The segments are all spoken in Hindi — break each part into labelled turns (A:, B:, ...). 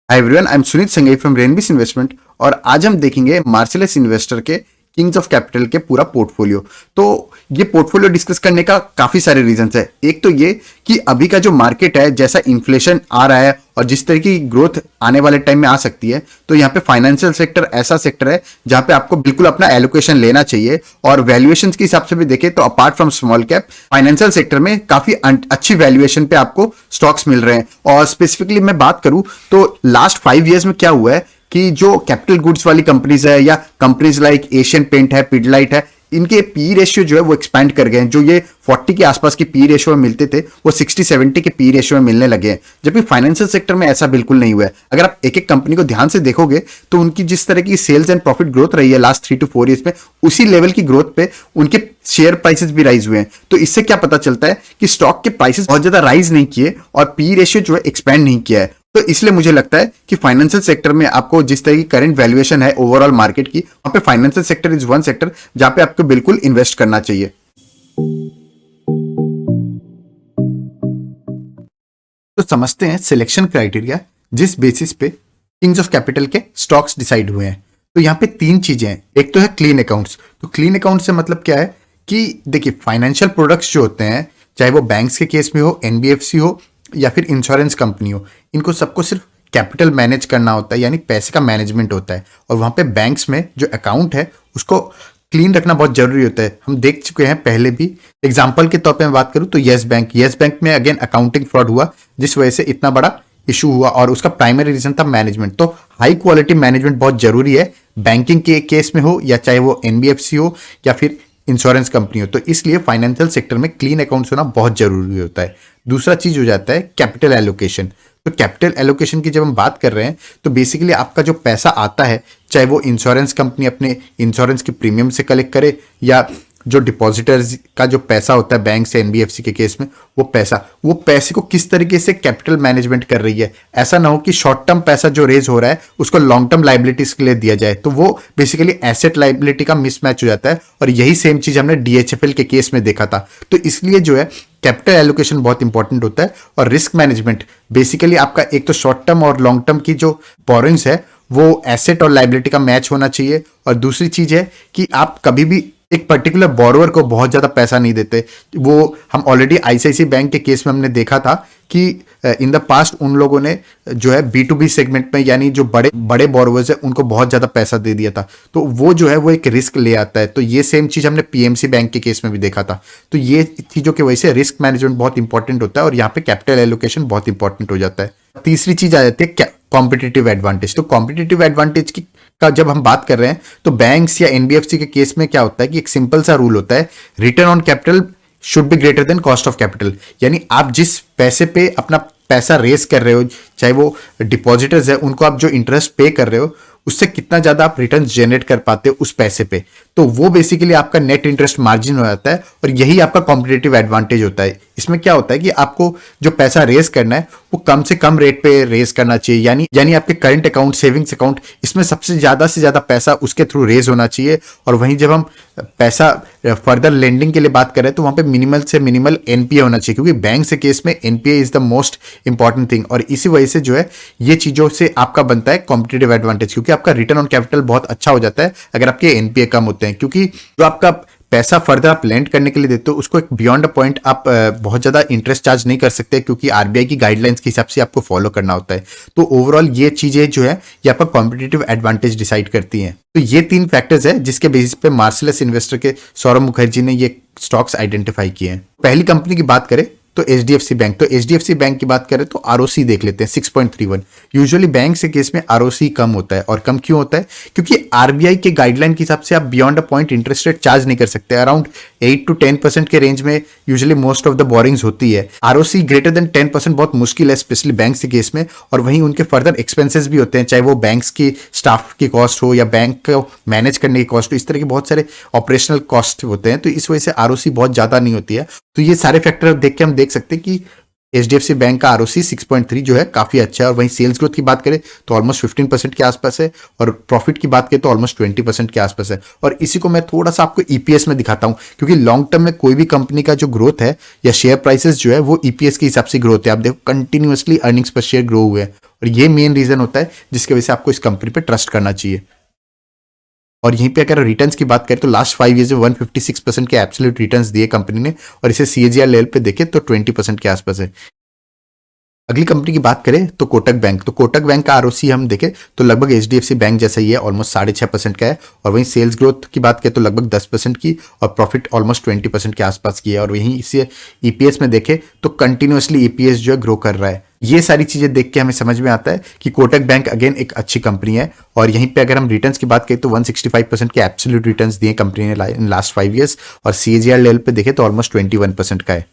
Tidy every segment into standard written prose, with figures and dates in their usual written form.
A: Hi everyone, I am Sunit Sangai from रेनबिस इन्वेस्टमेंट और आज हम देखेंगे मार्सिलस इन्वेस्टर के किंग्स ऑफ कैपिटल के पूरा पोर्टफोलियो। तो ये पोर्टफोलियो डिस्कस करने का काफी सारे रीजंस है। एक तो ये कि अभी का जो मार्केट है, जैसा इन्फ्लेशन आ रहा है और जिस तरह की ग्रोथ आने वाले टाइम में आ सकती है, तो यहाँ पे फाइनेंशियल सेक्टर ऐसा सेक्टर है जहां पे आपको बिल्कुल अपना एलोकेशन लेना चाहिए। और वैल्यूएशन के हिसाब से भी देखें तो apart from small cap, financial sector में काफी अच्छी वैल्यूएशन पे आपको स्टॉक्स मिल रहे हैं। और स्पेसिफिकली मैं बात करूं तो लास्ट 5 years में क्या हुआ है कि जो कैपिटल गुड्स वाली कंपनीज है या कंपनीज लाइक एशियन पेंट है, पिडलाइट है, इनके पी रेशियो जो है वो एक्सपैंड कर गए हैं। जो ये 40 के आसपास की पी रेशियो में मिलते थे, वो 60-70 के पी रेशियो में मिलने लगे हैं, जबकि फाइनेंशियल सेक्टर में ऐसा बिल्कुल नहीं हुआ है। अगर आप एक एक कंपनी को ध्यान से देखोगे तो उनकी जिस तरह की सेल्स एंड प्रॉफिट ग्रोथ रही है लास्ट 3 to 4 years में, उसी लेवल की ग्रोथ पे उनके शेयर प्राइसेस भी राइज हुए हैं। तो इससे क्या पता चलता है कि स्टॉक के प्राइसेस बहुत ज्यादा राइज नहीं किए और पी रेशियो जो है एक्सपैंड नहीं किया है। तो इसलिए मुझे लगता है कि फाइनेंशियल सेक्टर में आपको जिस तरह की करंट वैल्यूएशन है ओवरऑल मार्केट की, वहां पे financial sector is one sector जहां पे आपको बिल्कुल इन्वेस्ट करना चाहिए। तो समझते हैं सिलेक्शन क्राइटेरिया जिस बेसिस पे किंग्स ऑफ कैपिटल के स्टॉक्स डिसाइड हुए हैं। तो यहाँ पे 3 चीजें हैं। एक तो है क्लीन अकाउंट्स। तो क्लीन अकाउंट से मतलब क्या है कि देखिए, फाइनेंशियल प्रोडक्ट्स जो होते हैं, चाहे वो बैंक्स के केस में हो, एनबीएफसी हो या फिर इंश्योरेंस कंपनी हो, इनको सबको सिर्फ कैपिटल मैनेज करना होता है, यानी पैसे का मैनेजमेंट होता है। और वहां पे बैंक्स में जो अकाउंट है उसको क्लीन रखना बहुत जरूरी होता है। हम देख चुके हैं पहले भी। एग्जाम्पल के तौर पे मैं बात करूं तो येस बैंक में अगेन अकाउंटिंग फ्रॉड हुआ, जिस वजह से इतना बड़ा इशू हुआ और उसका प्राइमरी रीजन था मैनेजमेंट। तो हाई क्वालिटी मैनेजमेंट बहुत जरूरी है, बैंकिंग के केस में हो या चाहे वो एनबीएफसी हो या फिर इंश्योरेंस कंपनी हो। तो इसलिए फाइनेंशियल सेक्टर में क्लीन अकाउंट्स होना बहुत जरूरी होता है। दूसरा चीज हो जाता है कैपिटल एलोकेशन। तो कैपिटल एलोकेशन की जब हम बात कर रहे हैं तो बेसिकली आपका जो पैसा आता है, चाहे वो इंश्योरेंस कंपनी अपने इंश्योरेंस के प्रीमियम से कलेक्ट करे या जो डिपॉजिटर्स का जो पैसा होता है बैंक से, एनबीएफसी के केस में, वो पैसे को किस तरीके से कैपिटल मैनेजमेंट कर रही है। ऐसा ना हो कि शॉर्ट टर्म पैसा जो रेज हो रहा है उसको लॉन्ग टर्म लाइबिलिटीज के लिए दिया जाए, तो वो बेसिकली एसेट लाइबिलिटी का मिसमैच हो जाता है। और यही सेम चीज हमने डीएचएफएल के केस में देखा था। तो इसलिए जो है कैपिटल एलोकेशन बहुत इंपॉर्टेंट होता है। और रिस्क मैनेजमेंट बेसिकली आपका एक तो शॉर्ट टर्म और लॉन्ग टर्म की जो बोरिंग्स है वो एसेट और लाइबिलिटी का मैच होना चाहिए। और दूसरी चीज है कि आप कभी भी एक पर्टिकुलर बोरोवर को बहुत ज्यादा पैसा नहीं देते। वो हम ऑलरेडी आईसीआईसीआई बैंक के केस में हमने देखा था कि इन द पास्ट उन लोगों ने जो है बी2बी सेगमेंट में, यानी जो बड़े बड़े बोरोवर्स है, उनको बहुत ज्यादा पैसा दे दिया था। तो वो जो है वो एक रिस्क ले आता है। तो ये सेम चीज हमने पीएमसी बैंक के केस में भी देखा था। तो ये चीजों की वजह से रिस्क मैनेजमेंट बहुत इंपॉर्टेंट होता है और यहाँ पे कैपिटल एलोकेशन बहुत इंपॉर्टेंट हो जाता है। तीसरी चीज आ जाती है कॉम्पिटिटिव एडवांटेज। तो कॉम्पिटिटिव एडवांटेज की का जब हम बात कर रहे हैं तो बैंक्स या एनबीएफसी के केस में क्या होता है कि एक सिंपल सा रूल होता है, return on capital should be greater than cost of capital. यानी आप जिस पैसे पे अपना पैसा रेस कर रहे हो, चाहे वो डिपॉजिटर्स है, उनको आप जो इंटरेस्ट पे कर रहे हो, उससे कितना ज्यादा आप रिटर्न जनरेट कर पाते हो उस पैसे पे, तो वो बेसिकली आपका नेट इंटरेस्ट मार्जिन हो जाता है। और यही आपका कॉम्पिटिटिव एडवांटेज होता है। इसमें क्या होता है कि आपको जो पैसा रेस करना है वो कम से कम रेट पे रेस करना चाहिए, यानी आपके करंट अकाउंट, सेविंग्स अकाउंट, इसमें सबसे ज्यादा पैसा उसके थ्रू रेज होना चाहिए। और वहीं जब हम पैसा फर्दर लेंडिंग के लिए बात करें तो वहां पे मिनिमल से मिनिमल एनपीए होना चाहिए, क्योंकि बैंक से केस में NPA is the most important thing. और इसी वजह से जो है ये चीजों से आपका बनता है कॉम्पिटिटिव एडवांटेज, क्योंकि आपका रिटर्न ऑन कैपिटल बहुत अच्छा हो जाता है अगर आपके एनपीए कम होते हैं। क्योंकि जो आपका पैसा फर्दर आप लेंड करने के लिए देते हो उसको एक बियॉन्ड अ पॉइंट आप बहुत ज्यादा इंटरेस्ट चार्ज नहीं कर सकते, क्योंकि आरबीआई की गाइडलाइंस के हिसाब से आपको फॉलो करना होता है। तो ओवरऑल ये चीजें जो है ये आपका कॉम्पिटिटिव एडवांटेज डिसाइड करती हैं। तो ये 3 फैक्टर्स है जिसके बेसिस पे मार्सिलस इन्वेस्टर के सौरभ मुखर्जी ने ये स्टॉक्स आइडेंटिफाई किए हैं। पहली कंपनी की बात करें तो एचडीएफसी बैंक। तो एचडीएफसी बैंक की बात करें तो आरओसी देख लेते हैं 6.31। यूजुअली बैंक से केस में आरओसी कम होता है। और कम क्यों होता है? क्योंकि आरबीआई के गाइडलाइन के हिसाब से आप beyond a point interest rate charge नहीं कर सकते। अराउंड 8 to 10% के रेंज में usually most of the borings होती है। आरओसी ग्रेटर देन 10% बहुत मुश्किल है, स्पेशली बैंक के केस में। और वहीं उनके फर्दर एक्सपेंसेस भी होते हैं, चाहे वो बैंक्स की स्टाफ की कॉस्ट हो या बैंक को मैनेज करने की कॉस्ट हो, इस तरह के बहुत सारे ऑपरेशनल कॉस्ट होते हैं। तो इस वजह से आरओसी बहुत ज्यादा नहीं होती है। तो ये सारे फैक्टर देख के हम देख सकते हैं कि HDFC बैंक का ROC 6.3 जो है काफी अच्छा है। और वहीं सेल्स ग्रोथ की बात करें तो ऑलमोस्ट 15% के आसपास है, और प्रॉफिट की बात करें तो ऑलमोस्ट 20% के आसपास है। और इसी को मैं थोड़ा सा आपको EPS में दिखाता हूं, क्योंकि लॉन्ग टर्म में कोई भी कंपनी का जो ग्रोथ है या शेयर प्राइसेस जो है वो EPS के हिसाब से ग्रोथ है। आप देखो कंटिन्यूअसली अर्निंग्स पर शेयर ग्रो हुए हैं, और ये मेन रीजन होता है जिसकी वजह से आपको इस कंपनी पे ट्रस्ट करना चाहिए। और यहीं पे अगर रिटर्न्स की बात करें तो लास्ट 5 ईयर्स में 156% के एब्सोल्यूट रिटर्न्स दिए कंपनी ने, और इसे CAGR लेवल पे देखें तो 20% के आसपास है। अगली कंपनी की बात करें तो कोटक बैंक। तो कोटक बैंक का ROC हम देखें तो लगभग HDFC बैंक जैसा ही है, ऑलमोस्ट 6.5% का है। और वहीं सेल्स ग्रोथ की बात करें तो लगभग 10% की, और प्रॉफिट ऑलमोस्ट 20% के आसपास की है। और वहीं इसे EPS में देखें तो कंटिन्यूअसली EPS जो है ग्रो कर रहा है। ये सारी चीजें देख के हमें समझ में आता है कि कोटक बैंक अगेन एक अच्छी कंपनी है। और यहीं पे अगर हम रिटर्न्स की बात करें तो 165% के एब्सोल्यूट रिटर्न्स दिए कंपनी ने इन लास्ट 5 ईयर्स, और CAGR लेवल पे देखें तो ऑलमोस्ट 21% का है।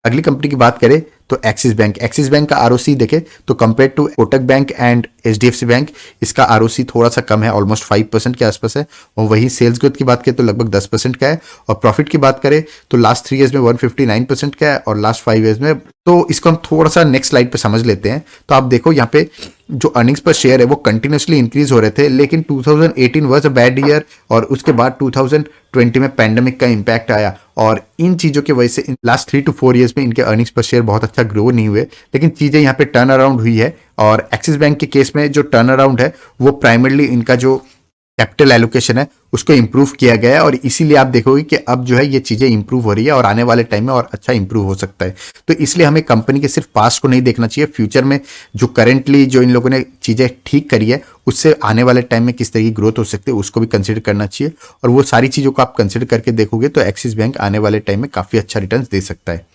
A: अगली कंपनी की बात करें तो एक्सिस बैंक। एक्सिस बैंक का ROC देखें तो compare to Kotak bank and HDFC bank इसका ROC थोड़ा सा कम है, ऑलमोस्ट 5% के आसपास है। और वही सेल्स ग्रोथ की बात करें तो लगभग 10% का है। और प्रॉफिट की बात करें तो लास्ट 3 ईयर्स में 159% का है, और लास्ट 5 ईयर्स में। तो इसको हम थोड़ा सा नेक्स्ट स्लाइड पे समझ लेते हैं। तो आप देखो यहाँ पे जो अर्निंग्स पर शेयर है वो कंटिन्यूसली इंक्रीज हो रहे थे, लेकिन 2018 वाज अ बैड ईयर, और उसके बाद 2020 में पैंडेमिक का इम्पैक्ट आया, और इन चीजों की वजह से लास्ट 3 to 4 ईयर्स में इनके अर्निंग्स पर शेयर बहुत अच्छा ग्रो नहीं हुए। लेकिन चीजें यहाँ पे टर्न अराउंड हुई है, और एक्सिस बैंक के केस में जो टर्न अराउंड है वो प्राइमरली इनका जो कैपिटल एलोकेशन है उसको इंप्रूव किया गया है, और इसीलिए आप देखोगे कि अब जो है ये चीजें इंप्रूव हो रही है, और आने वाले टाइम में और अच्छा इंप्रूव हो सकता है। तो इसलिए हमें कंपनी के सिर्फ पास्ट को नहीं देखना चाहिए, फ्यूचर में जो करेंटली जो इन लोगों ने चीजें ठीक करी है उससे आने वाले टाइम में किस तरह की ग्रोथ हो सकती है उसको भी कंसिडर करना चाहिए। और वो सारी चीजों को आप कंसिडर करके देखोगे तो एक्सिस बैंक आने वाले टाइम में काफी अच्छा रिटर्न दे सकता है।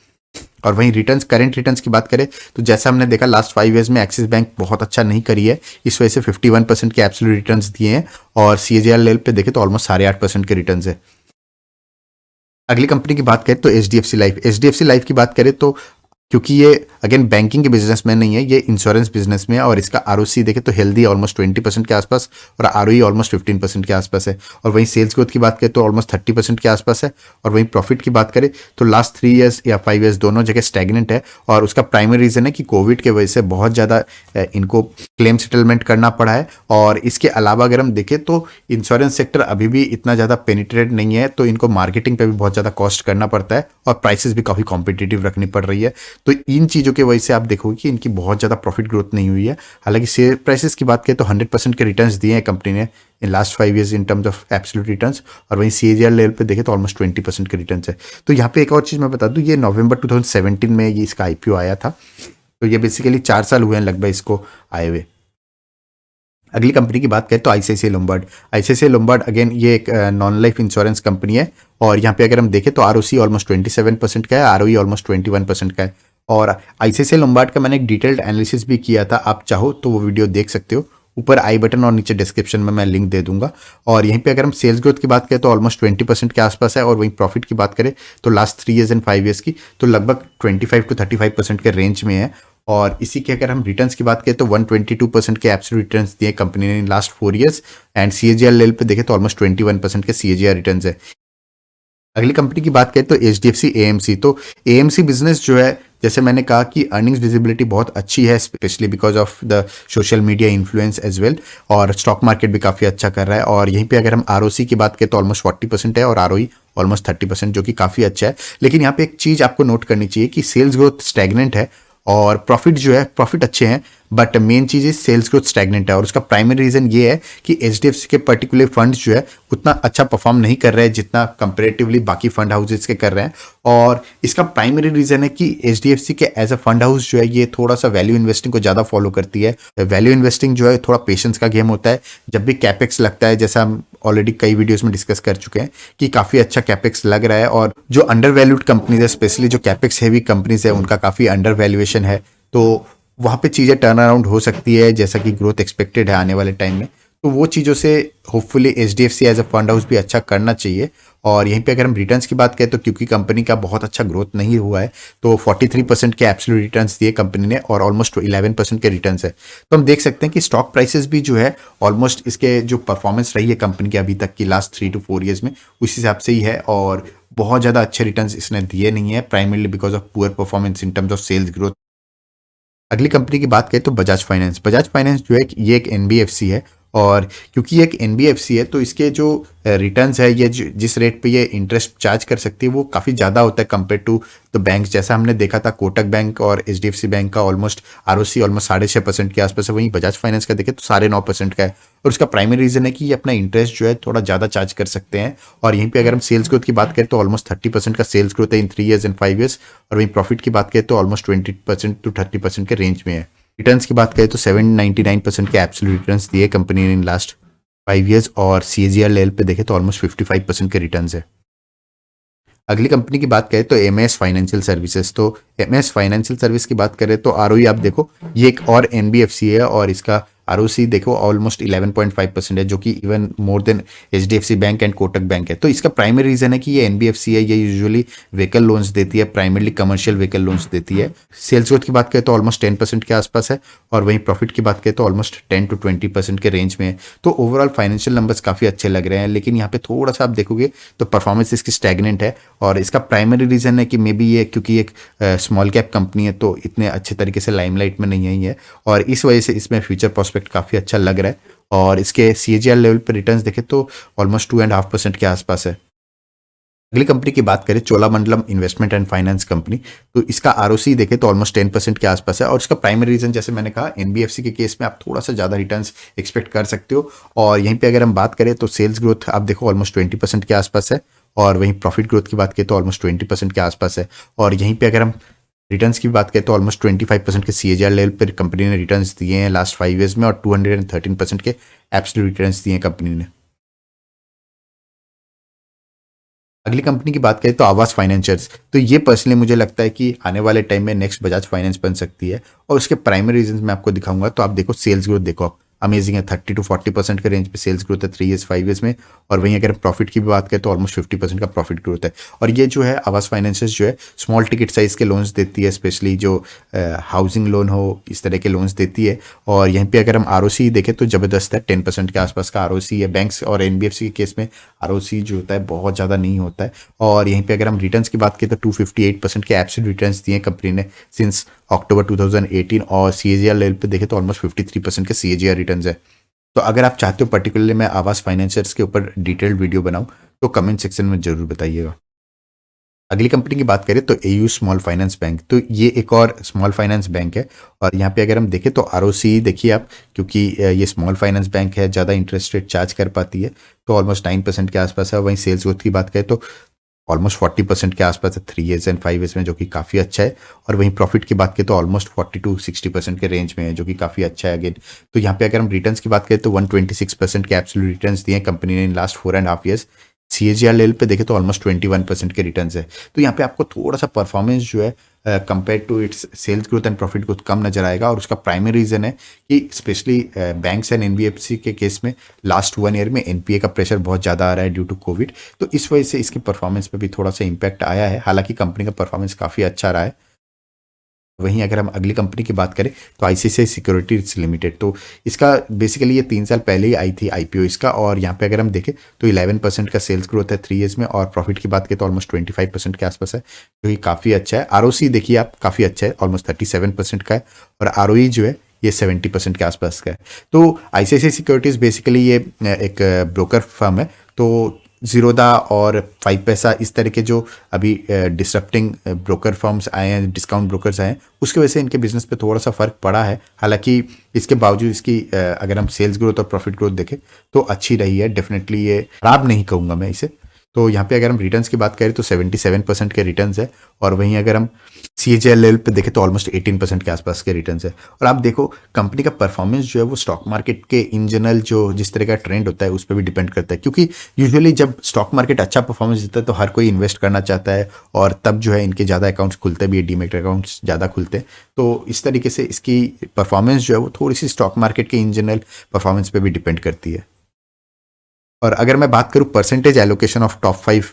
A: और वहीं रिटर्न्स, करंट रिटर्न्स की बात करें तो जैसा हमने देखा लास्ट 5 ईयर्स में एक्सिस बैंक बहुत अच्छा नहीं करी है, इस वजह से 51% के एब्सोल्यूट रिटर्न्स दिए हैं, और CAGR लेवल पे देखें तो ऑलमोस्ट 8.5% के रिटर्न्स है। अगली कंपनी की बात करें तो HDFC लाइफ। HDFC लाइफ की बात करें तो क्योंकि ये अगेन बैंकिंग के बिजनेस में नहीं है, ये इंश्योरेंस बिजनेस में है, और इसका ROC देखें तो हेल्दी ऑलमोस्ट 20% के आसपास, और ROE ऑलमोस्ट 15% के आसपास है। और वहीं सेल्स ग्रोथ की बात करें तो ऑलमोस्ट 30% के आसपास है। और वहीं प्रॉफिट की बात करें तो लास्ट 3 ईयर्स या 5 ईयर्स दोनों जगह स्टैग्नेंट है, और उसका प्राइमरी रीजन है कि कोविड के वजह से बहुत ज़्यादा इनको क्लेम सेटलमेंट करना पड़ा है। और इसके अलावा अगर हम देखें तो इंश्योरेंस सेक्टर अभी भी इतना ज़्यादा पेनिट्रेट नहीं है, तो इनको मार्केटिंग पे भी बहुत ज़्यादा कॉस्ट करना पड़ता है, और प्राइसेस भी काफ़ी कॉम्पिटिटिव रखनी पड़ रही है। तो इन चीज़ों की वजह से आप देखोगे कि इनकी बहुत ज़्यादा प्रॉफिट ग्रोथ नहीं हुई है। हालांकि शेयर प्राइसेस की बात करें तो 100% के रिटर्न्स दिए हैं कंपनी ने in last 5 years in terms of absolute returns, और वहीं CAGR लेवल पे देखें तो ऑलमोस्ट 20% के रिटर्न्स है। तो यहाँ पे एक और चीज़ मैं बता दूँ, ये नवंबर 2017 में ये इसका IPO आया था, तो ये बेसिकली 4 साल हुए हैं लगभग इसको आए हुए। अगली कंपनी की बात करें तो ICICI Lombard. ICICI Lombard again ये एक नॉन लाइफ इंश्योरेंस कंपनी है, और यहाँ पे अगर हम देखें तो ROC ऑलमोस्ट 27% का है, ROE ऑलमोस्ट 21% का है। और ICICI लोम्बार्ड का मैंने एक डिटेल्ड एनालिसिस भी किया था, आप चाहो तो वो वीडियो देख सकते हो, ऊपर आई बटन और नीचे डिस्क्रिप्शन में मैं लिंक दे दूंगा। और यहीं पे अगर हम सेल्स ग्रोथ की बात करें तो ऑलमोस्ट 20% के आसपास है, और वहीं प्रॉफिट की बात करें तो लास्ट 3 ईयर्स एंड 5 ईयर्स की तो लगभग 25 to 35% के रेंज में है। और इसी के अगर हम रिटर्न्स की बात करें तो 122% के एब्सोल्यूट रिटर्न्स दिए कंपनी ने in last 4 years, and CAGR level पे देखें तो ऑलमोस्ट 21% के CAGR रिटर्न्स है। अगली कंपनी की बात करें तो HDFC AMC। तो AMC बिजनेस जो है, जैसे मैंने कहा कि अर्निंग्स विजिबिलिटी बहुत अच्छी है, specially because of the social media influence as well, और स्टॉक मार्केट भी काफ़ी अच्छा कर रहा है। और यहीं पे अगर हम ROC की बात करें तो ऑलमोस्ट 40% है, और ROE ऑलमोस्ट 30%, जो कि काफ़ी अच्छा है। लेकिन यहाँ पे एक चीज़ आपको नोट करनी चाहिए कि सेल्स ग्रोथ स्टैग्नेंट है, और प्रॉफिट जो है प्रॉफिट अच्छे हैं, बट मेन चीज़ इज सेल्स ग्रोथ स्टैग्नेंट है। और उसका प्राइमरी रीजन ये है कि HDFC के पर्टिकुलर फंड्स जो है उतना अच्छा परफॉर्म नहीं कर रहे हैं जितना कंपेरेटिवली बाकी फंड हाउसेज के कर रहे हैं। और इसका प्राइमरी रीजन है कि HDFC के एज अ फंड हाउस जो है ये थोड़ा सा वैल्यू इन्वेस्टिंग को ज़्यादा फॉलो करती है। वैल्यू इन्वेस्टिंग जो है थोड़ा पेशेंस का गेम होता है। जब भी कैपेक्स लगता है, जैसा हम ऑलरेडी कई वीडियोस में डिस्कस कर चुके हैं कि काफ़ी अच्छा कैपेक्स लग रहा है, और जो अंडर वैल्यूड कंपनीज है, स्पेशली जो कैपेक्स हैवी कंपनीज है, उनका काफ़ी अंडर वैल्यूएशन है, तो वहाँ पे चीज़ें टर्न अराउंड हो सकती है, जैसा कि ग्रोथ एक्सपेक्टेड है आने वाले टाइम में। तो वो चीज़ों से hopefully HDFC as a fund house भी अच्छा करना चाहिए। और यहीं पे अगर हम रिटर्न्स की बात करें तो क्योंकि कंपनी का बहुत अच्छा ग्रोथ नहीं हुआ है, तो 43% के एब्सोल्यूट रिटर्न्स दिए कंपनी ने, और ऑलमोस्ट 11% के रिटर्न्स है। तो हम देख सकते हैं कि स्टॉक प्राइसेस भी जो है ऑलमोस्ट इसके जो परफॉर्मेंस रही है कंपनी की अभी तक की लास्ट 3 to 4 ईयर्स में, उस हिसाब से ही है। और बहुत ज़्यादा अच्छे रिटर्न्स इसने दिए नहीं है, primarily because of poor performance in terms of sales growth. अगली कंपनी की बात करें तो बजाज फाइनेंस। बजाज फाइनेंस जो है ये एक एनबीएफसी है, और क्योंकि ये एक एनबीएफसी है तो इसके जो रिटर्न्स है, ये जिस रेट पे ये इंटरेस्ट चार्ज कर सकती है वो काफ़ी ज़्यादा होता है कंपेयर टू द बैंक। जैसा हमने देखा था कोटक बैंक और एचडीएफसी बैंक का ऑलमोस्ट आरओसी ऑलमोस्ट 6.5% के आसपास है, वहीं बजाज फाइनेंस का देखें तो 9.5% का है। और उसका प्राइमरी रीजन है कि ये अपना इंटरेस्ट जो है थोड़ा ज़्यादा चार्ज कर सकते हैं। और यहीं पे अगर हम सेल्स ग्रोथ की बात करें तो ऑलमोस्ट 30% का सेल्स ग्रोथ है इन 3 ईयर्स एंड 5 ईयर्स। और वहीं प्रॉफिट की बात करें तो ऑलमोस्ट 20% टू 30% के रेंज में है। रिटर्न्स की बात करें तो 799% के एब्सोल्यूट रिटर्न्स दिए कंपनी ने इन लास्ट 5 ईयर्स, और सीएजीआर लेवल पे देखें तो ऑलमोस्ट 55% के रिटर्न्स है। अगली कंपनी की बात करें तो एमएस फाइनेंशियल सर्विसेज। तो एमएस फाइनेंशियल सर्विस की बात करें तो आरओई आप देखो ये एक और एनबीएफसी है, और इसका आरओसी देखो ऑलमोस्ट 11.5% है, जो कि even more than HDFC bank and Kotak bank है। तो इसका प्राइमरी रीजन है कि ये एनबीएफसी है, ये यूजुअली व्हीकल लोन्स देती है, प्राइमरली कमर्शियल व्हीकल लोन्स देती है। सेल्स ग्रोथ की बात करें तो ऑलमोस्ट 10% के आसपास है, और वहीं प्रॉफिट की बात करें तो ऑलमोस्ट 10 to 20% के रेंज में है। तो ओवरऑल फाइनेंशियल नंबर्स काफ़ी अच्छे लग रहे हैं, लेकिन यहाँ पे थोड़ा सा आप देखोगे तो परफॉर्मेंस इसकी स्टैग्नेंट है। और इसका प्राइमरी रीजन है कि मे बी ये क्योंकि एक स्मॉल कैप कंपनी है तो इतने अच्छे तरीके से लाइमलाइट में नहीं आई है, और इस वजह से इसमें फ्यूचर प्रोस्पेक्ट काफ़ी अच्छा लग रहा है। और इसके सीएजीआर लेवल पर रिटर्न्स देखें तो ऑलमोस्ट 2.5% के आसपास है। अगली कंपनी की बात करें Cholamandalam investment and finance company. तो इसका आरओसी देखें तो ऑलमोस्ट 10% के आसपास है, और इसका प्राइमरी रीजन जैसे मैंने कहा एनबीएफसी के केस में आप थोड़ा सा ज़्यादा रिटर्न्स एक्सपेक्ट कर सकते हो। और यहीं पे अगर हम बात करें तो सेल्स ग्रोथ आप देखो ऑलमोस्ट 20% के आसपास है, और वहीं प्रॉफिट ग्रोथ की बात करें तो ऑलमोस्ट 20% के आसपास है। और यहीं पर अगर हम रिटर्न्स की बात करें तो ऑलमोस्ट 25% के सीएजीआर लेवल पर कंपनी ने रिटर्न्स दिए हैं लास्ट 5 ईयर्स में, और 213% के एब्सोल्यूट रिटर्न्स दिए हैं कंपनी ने। अगली कंपनी की बात करें तो आवास फाइनेंशियर्स। तो ये पर्सनली मुझे लगता है कि आने वाले टाइम में नेक्स्ट बजाज फाइनेंस बन सकती है, और उसके प्राइमरी रीजन मैं आपको दिखाऊंगा। तो आप देखो सेल्स ग्रोथ देखो आप अमेजिंग है, 30 to 40% के रेंज पे सेल्स ग्रोथ है 3 ईयर्स 5 ईयर्स में। और वहीं अगर प्रॉफिट की भी बात करें तो ऑलमोस्ट 50% का प्रॉफिट ग्रोथ है। और ये जो है आवास फाइनेंशियर्स जो है स्मॉल टिकट साइज के लोन्स देती है, स्पेशली जो हाउसिंग लोन हो इस तरह के लोन्स देती है। और यहीं पे अगर हम आरओसी देखें तो ज़बरदस्त है, 10% के आसपास का आरओसी है। बैंक्स और एनबीएफसी के केस में आरओसी जो होता है बहुत ज़्यादा नहीं होता है। और यहीं पे अगर हम रिटर्न्स की बात करें तो 258% के एब्सोल्यूट रिटर्न्स दिए कंपनी ने सिंस अक्टूबर 2018, और सीएजीआर लेवल पे देखें तो ऑलमोस्ट 53% के सीएजीआर रिटर्न्स है। तो अगर आप चाहते हो पर्टिकुलरली मैं आवास फाइनेंसर्स के ऊपर डिटेल्ड वीडियो बनाऊं तो कमेंट सेक्शन में जरूर बताइएगा। अगली कंपनी की बात करें तो एयू स्मॉल फाइनेंस बैंक। तो ये एक और स्मॉल फाइनेंस बैंक है, और यहाँ पे अगर हम देखें तो आरओसी देखिए आप, क्योंकि ये स्मॉल फाइनेंस बैंक है ज़्यादा इंटरेस्ट रेट चार्ज कर पाती है, तो ऑलमोस्ट 9% के आसपास है। वहीं सेल्स ग्रोथ की बात करें तो ऑलमोस्ट 40% के आसपास है 3 ईयर्स एंड 5 ईयर्स में, जो कि काफ़ी अच्छा है। और वहीं प्रॉफिट की बात करें तो ऑलमोस्ट 40 to 60% के रेंज में है, जो कि काफ़ी अच्छा है अगेन। तो यहाँ पे अगर हम रिटर्न्स की बात करें तो 126% के एब्सोल्यूट रिटर्न्स दिए कंपनी ने in last 4.5 years. CAGR level पे देखें तो ऑलमोस्ट 21% के रिटर्न्स है। तो यहाँ पे आपको थोड़ा सा परफॉर्मेंस जो है compare to its sales growth and profit growth कम नजर आएगा, और उसका प्राइमरी रीजन है कि स्पेशली बैंक्स एंड एनबीएफसी के केस में लास्ट 1 ईयर में एनपीए का प्रेशर बहुत ज़्यादा आ रहा है ड्यू टू कोविड। तो इस वजह से इसकी परफॉर्मेंस पे भी थोड़ा सा इम्पैक्ट आया है, हालांकि कंपनी का परफॉर्मेंस काफ़ी अच्छा रहा है। वहीं अगर हम अगली कंपनी की बात करें तो आईसीआईसीआई सिक्योरिटीज लिमिटेड। तो इसका बेसिकली ये 3 साल पहले ही आई थी आईपीओ इसका, और यहाँ पे अगर हम देखें तो 11% का सेल्स ग्रोथ है 3 ईयर्स में, और प्रॉफिट की बात करें तो ऑलमोस्ट 25% के आसपास है, जो कि काफ़ी अच्छा है। आरओसी देखिए आप काफ़ी अच्छा है, ऑलमोस्ट 37% का है, और आरओई जो है ये 70% के आसपास का है। तो आईसीआईसीआई सिक्योरिटीज़ बेसिकली ये एक ब्रोकर फर्म है। तो जीरोदा और 5 पैसा इस तरह के जो अभी डिसरप्टिंग ब्रोकर फर्म्स आए हैं, डिस्काउंट ब्रोकर्स आए हैं, उसकी वजह से इनके बिजनेस पे थोड़ा सा फर्क पड़ा है। हालांकि इसके बावजूद इसकी अगर हम सेल्स ग्रोथ और प्रॉफिट ग्रोथ देखें तो अच्छी रही है, डेफिनेटली ये खराब नहीं कहूँगा मैं इसे। तो यहाँ पे अगर हम रिटर्न्स की बात करें तो 77% के रिटर्न्स है, और वहीं अगर हम सीएजीआर लेवल पे देखें तो ऑलमोस्ट 18% के आसपास के रिटर्न्स है। और आप देखो कंपनी का परफॉर्मेंस जो है वो स्टॉक मार्केट के इन जनरल जो जिस तरह का ट्रेंड होता है उस पर भी डिपेंड करता है, क्योंकि यूजुअली जब स्टॉक मार्केट अच्छा परफॉर्मेंस देता है तो हर कोई इन्वेस्ट करना चाहता है, और तब जो है इनके ज़्यादा अकाउंट्स खुलते भी है, डीमैट अकाउंट्स ज़्यादा खुलते हैं। तो इस तरीके से इसकी परफॉर्मेंस जो है वो थोड़ी सी स्टॉक मार्केट के इन जनरल परफॉर्मेंस पर भी डिपेंड करती है। और अगर मैं बात करूं percentage allocation of top 5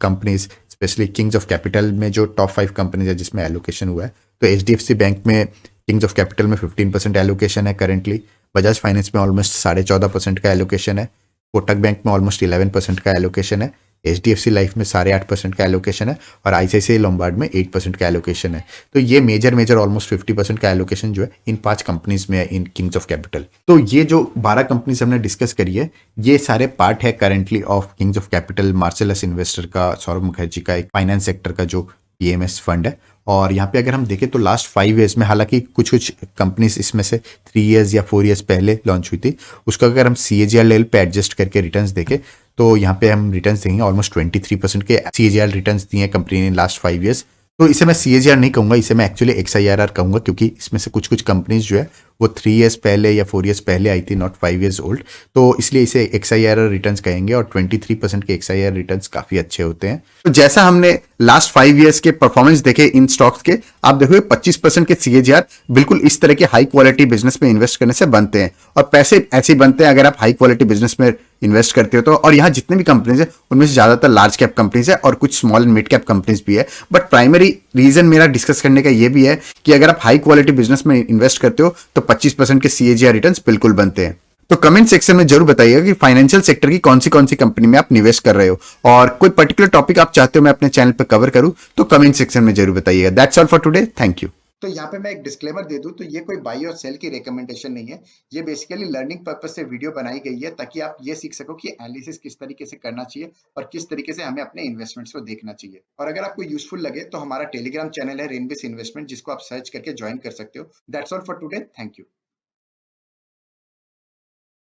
A: companies, specially Kings of capital में जो टॉप 5 कंपनीज है जिसमें एलोकेशन हुआ है, तो एचडीएफसी बैंक में किंग्स ऑफ कैपिटल में 15% एलोकेशन है करेंटली। बजाज फाइनेंस में ऑलमोस्ट 14.5% का एलोकेशन है। कोटक बैंक में ऑलमोस्ट 11% का एलोकेशन है। HDFC लाइफ में 8.5% का एलोकेशन है और ICICI लोम्बार्ड में 8% का एलोकेशन है। तो ये मेजर ऑलमोस्ट 50% का एलोकेशन जो है इन 5 कंपनीज में है इन किंग्स ऑफ कैपिटल। तो ये जो 12 कंपनीज हमने डिस्कस करी है ये सारे पार्ट है currently of Kings of capital, Marcellus investor का, सौरभ मुखर्जी का एक फाइनेंस सेक्टर का जो PMS फंड है। और यहाँ पे अगर हम देखें तो लास्ट 5 ईयर्स में, हालांकि कुछ कुछ कंपनीज इसमें से 3 ईयर्स या 4 ईयर्स पहले लॉन्च हुई थी, उसका अगर हम CAGR लेवल पे एडजस्ट करके रिटर्न्स देखें तो यहाँ पे हम रिटर्न्स देंगे ऑलमोस्ट 23% के CAGR रिटर्न्स दिए कंपनी ने लास्ट 5 ईयर्स। तो इसे मैं CAGR नहीं कहूँगा, इसे मैं एक्चुअली XIRR कहूँगा, क्योंकि इसमें से कुछ कुछ कंपनीज जो है वो 3 ईयर्स पहले या 4 ईयर्स पहले आई थी, नॉट 5 ईयर्स ओल्ड। तो इसलिए इसे XIRR रिटर्न्स कहेंगे और 23% के XIRR रिटर्न्स काफी अच्छे होते हैं। तो जैसा हमने लास्ट 5 ईयर्स के परफॉर्मेंस देखे इन स्टॉक्स के, आप देखोगे 25% के CAGR बिल्कुल इस तरह के हाई क्वालिटी बिजनेस में इन्वेस्ट करने से बनते हैं। और पैसे ऐसे ही बनते हैं अगर आप हाई क्वालिटी बिजनेस में इन्वेस्ट करते हो तो। और यहाँ जितने भी कंपनीज है उनमें से ज्यादातर लार्ज कैप कंपनीज है और कुछ small and mid cap companies भी है। बट प्राइमरी रीजन मेरा डिस्कस करने का ये भी है कि अगर आप हाई क्वालिटी बिजनेस में इन्वेस्ट करते हो तो 25% के CAGR रिटर्न्स बिल्कुल बनते हैं। तो कमेंट सेक्शन में जरूर बताइएगा कि फाइनेंशियल सेक्टर की कौन सी कंपनी में आप निवेश कर रहे हो, और कोई पर्टिकुलर टॉपिक आप चाहते हो मैं अपने चैनल पर कवर करूं तो कमेंट सेक्शन में जरूर बताइएगा। That's all for today, thank you. तो यहाँ पे मैं एक डिस्क्लेमर दे दूं, तो ये कोई बाई और सेल की रिकमेंडेशन नहीं है, ये बेसिकली लर्निंग पर्पज से वीडियो बनाई गई है ताकि आप ये सीख सको कि एनालिसिस किस तरीके से करना चाहिए और किस तरीके से हमें अपने इन्वेस्टमेंट्स को देखना चाहिए। और अगर आपको यूजफुल लगे तो हमारा टेलीग्राम चैनल है रेनबेस इन्वेस्टमेंट, जिसको आप सर्च करके ज्वाइन कर सकते हो। That's all for today, thank you.